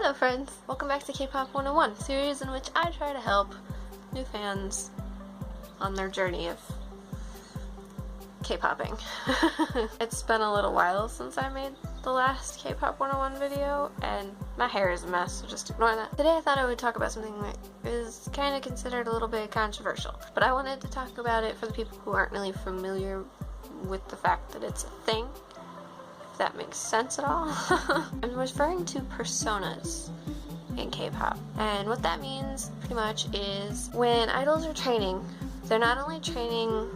Hello friends, welcome back to K-Pop 101, a series in which I try to help new fans on their journey of K-popping. It's been a little while since I made the last K-Pop 101 video, and my hair is a mess, so just ignore that. Today I thought I would talk about something that is kind of considered a little bit controversial, but I wanted to talk about it for the people who aren't really familiar with the fact that it's a thing. That makes sense at all. I'm referring to personas in K-pop, and what that means pretty much is when idols are training, they're not only training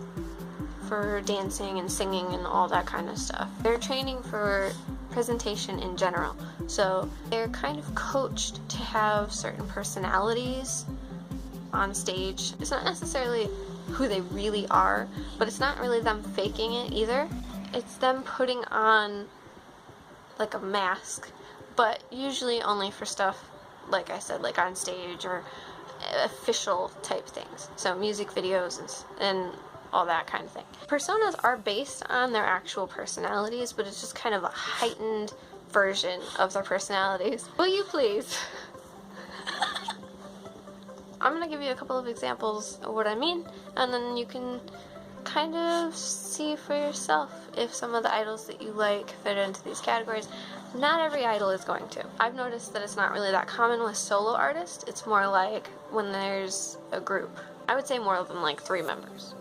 for dancing and singing and all that kind of stuff, they're training for presentation in general. So they're kind of coached to have certain personalities on stage. It's not necessarily who they really are, but it's not really them faking it either. It's them putting on like a mask, but usually only for stuff, like I said, like on stage or official type things. So music videos and all that kind of thing. Personas are based on their actual personalities, but it's just kind of a heightened version of their personalities. Will you please? I'm gonna give you a couple of examples of what I mean, and then you can kind of see for yourself if some of the idols that you like fit into these categories. Not every idol is going to. I've noticed that it's not really that common with solo artists. It's more like when there's a group. I would say more than like 3 members,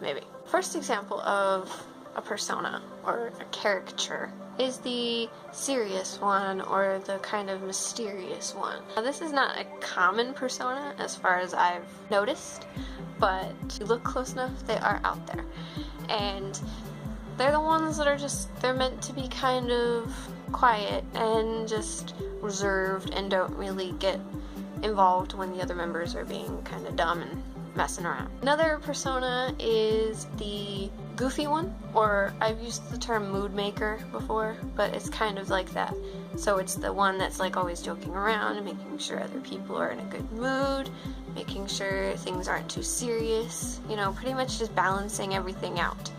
maybe. First example of a persona or a caricature is the serious one or the kind of mysterious one. Now, this is not a common persona as far as I've noticed, but if you look close enough, they are out there. And they're the ones that are they're meant to be kind of quiet and just reserved and don't really get involved when the other members are being kind of dumb and messing around. Another persona is the goofy one, or I've used the term mood maker before, but it's kind of like that. So it's the one that's like always joking around and making sure other people are in a good mood, making sure things aren't too serious, you know, pretty much just balancing everything out.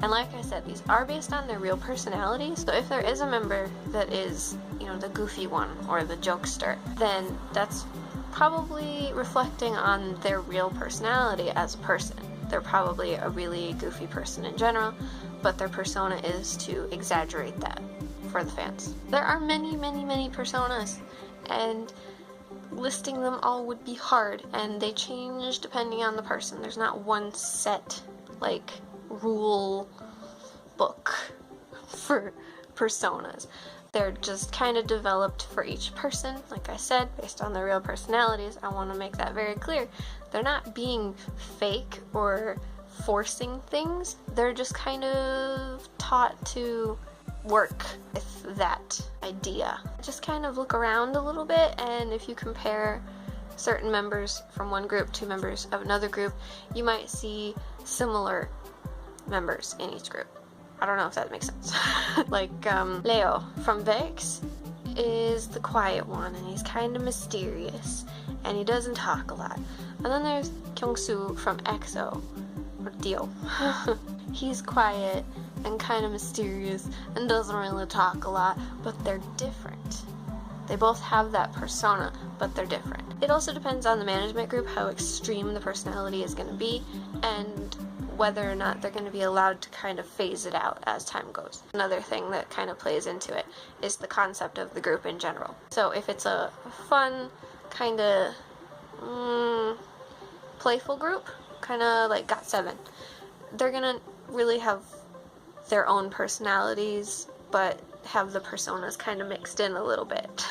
And like I said, these are based on their real personalities. So if there is a member that is, you know, the goofy one or the jokester, then that's probably reflecting on their real personality as a person. They're probably a really goofy person in general, but their persona is to exaggerate that for the fans. There are many, many, many personas, and listing them all would be hard, and they change depending on the person. There's not one set, like, rule book for personas. They're just kind of developed for each person, like I said, based on their real personalities. I want to make that very clear. They're not being fake or forcing things. They're just kind of taught to work with that idea. Just kind of look around a little bit, and if you compare certain members from one group to members of another group, you might see similar members in each group. I don't know if that makes sense. Like Leo from VEX is the quiet one, and he's kind of mysterious, and he doesn't talk a lot. And then there's Kyungsoo from EXO, or Dio. He's quiet and kind of mysterious and doesn't really talk a lot, but they're different. They both have that persona, but they're different. It also depends on the management group how extreme the personality is going to be, and whether or not they're going to be allowed to kind of phase it out as time goes. Another thing that kind of plays into it is the concept of the group in general. So if it's a fun, kind of playful group, kind of like GOT7, they're going to really have their own personalities, but have the personas kind of mixed in a little bit.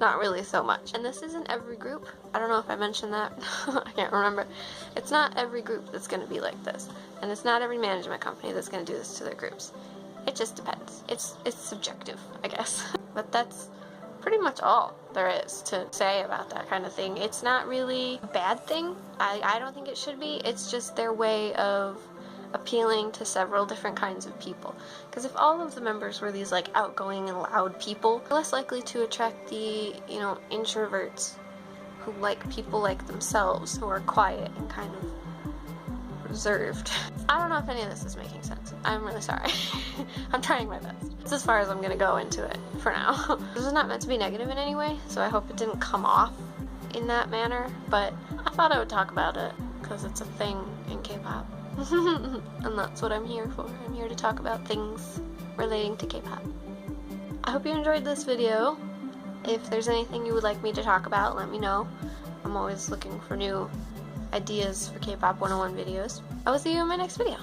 Not really so much. And this isn't every group. I don't know if I mentioned that. I can't remember. It's not every group that's going to be like this. And it's not every management company that's going to do this to their groups. It just depends. It's subjective, I guess. But that's pretty much all there is to say about that kind of thing. It's not really a bad thing. I don't think it should be. It's just their way of appealing to several different kinds of people. Because if all of the members were these like outgoing and loud people, they're less likely to attract the, you know, introverts who like people like themselves, who are quiet and kind of reserved. I don't know if any of this is making sense. I'm really sorry. I'm trying my best. It's as far as I'm gonna go into it for now. This is not meant to be negative in any way, so I hope it didn't come off in that manner, but I thought I would talk about it because it's a thing in K-pop. And that's what I'm here for. I'm here to talk about things relating to K-pop. I hope you enjoyed this video. If there's anything you would like me to talk about, let me know. I'm always looking for new ideas for K-pop 101 videos. I will see you in my next video.